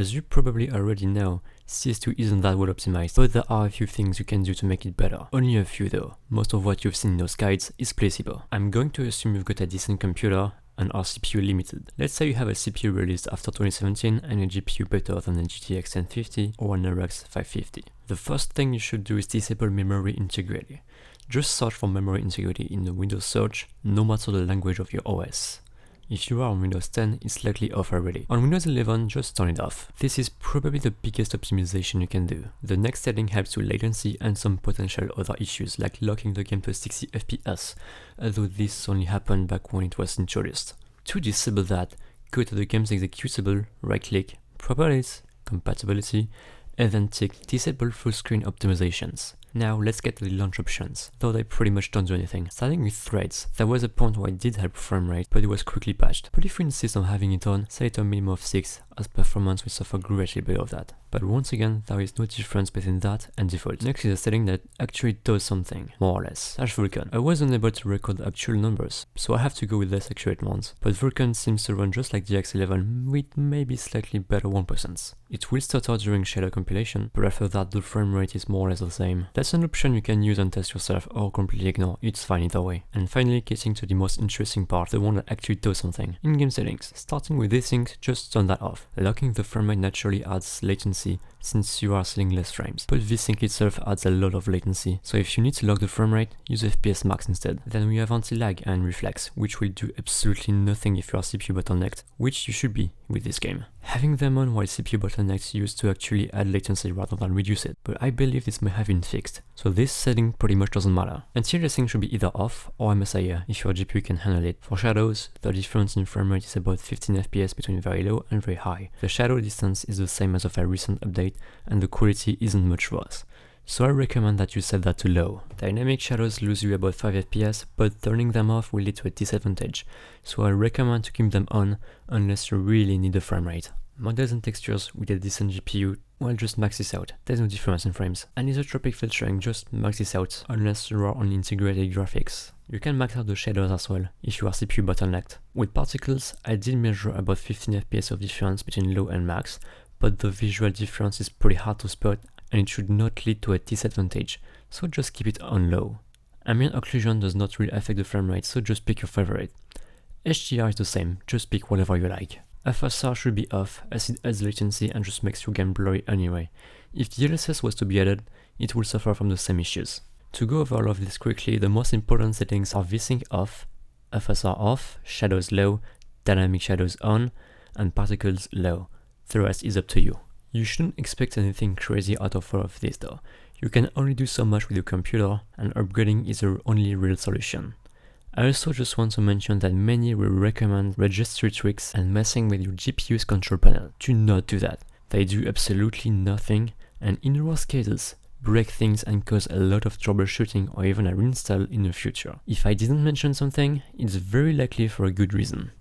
As you probably already know, cs2 isn't that well optimized, but there are a few things you can do to make it better. Only a few though. Most of what you've seen in those guides is placebo. I'm going to assume you've got a decent computer and are CPU limited. Let's say you have a CPU released after 2017 and a GPU better than a GTX 1050 or an RX 550. The first thing you should do is disable memory integrity. Just search for memory integrity in the Windows search, no matter the language of your OS. If you are on Windows 10, it's likely off already. On Windows 11, just turn it off. This is probably the biggest optimization you can do. The next setting helps with latency and some potential other issues like locking the game to 60 FPS, although this only happened back when it was introduced. To disable that, go to the game's executable, right-click, Properties, Compatibility, and then tick Disable Full Screen Optimizations. Now let's get to the launch options, though they pretty much don't do anything. Starting with threads, there was a point where it did help frame rate, but it was quickly patched. But if you insist on having it on, set it to a minimum of 6, as performance will suffer greatly below that. But once again, there is no difference between that and default. Next is a setting that actually does something, more or less. /Vulkan. I wasn't able to record actual numbers, so I have to go with less accurate ones. But Vulkan seems to run just like the X11 with maybe slightly better 1%. It will stutter during shader compilation, but after that the frame rate is more or less the same. That's an option you can use and test yourself or completely ignore, it's fine either way. And finally, getting to the most interesting part, the one that actually does something. In-game settings. Starting with desync, just turn that off. Locking the frame rate naturally adds latency since you are seeing less frames, but vsync itself adds a lot of latency, so if you need to lock the frame rate, use FPS max instead. Then we have anti-lag and reflex, which will do absolutely nothing if you are CPU bottlenecked, which you should be with this game. Having them on while CPU bottlenecks used to actually add latency rather than reduce it, but I believe this may have been fixed, so this setting pretty much doesn't matter. Anti-aliasing should be either off or MSIA if your GPU can handle it. For shadows, the difference in frame rate is about 15 FPS between very low and very high. The shadow distance is the same as of a recent update, and the quality isn't much worse. So I recommend that you set that to low. Dynamic shadows lose you about 5 FPS, but turning them off will lead to a disadvantage, so I recommend to keep them on unless you really need the frame rate. Models and textures with a decent GPU, well, just max this out, there's no difference in frames. Anisotropic filtering, just max this out unless you are on integrated graphics. You can max out the shaders as well, if you are CPU bottlenecked. With particles, I did measure about 15 FPS of difference between low and max, but the visual difference is pretty hard to spot and it should not lead to a disadvantage, so just keep it on low. Ambient occlusion does not really affect the frame rate, so just pick your favorite. HDR is the same, just pick whatever you like. FSR should be off, as it adds latency and just makes your game blurry anyway. If DLSS was to be added, it will suffer from the same issues. To go over all of this quickly, the most important settings are vsync off, FSR off, shadows low, dynamic shadows on, and particles low. The rest is up to you. You shouldn't expect anything crazy out of all of this though. You can only do so much with your computer, and upgrading is the only real solution. I also just want to mention that many will recommend registry tricks and messing with your GPU's control panel. Do not do that. They do absolutely nothing, and in the worst cases, break things and cause a lot of troubleshooting or even a reinstall in the future. If I didn't mention something, it's very likely for a good reason.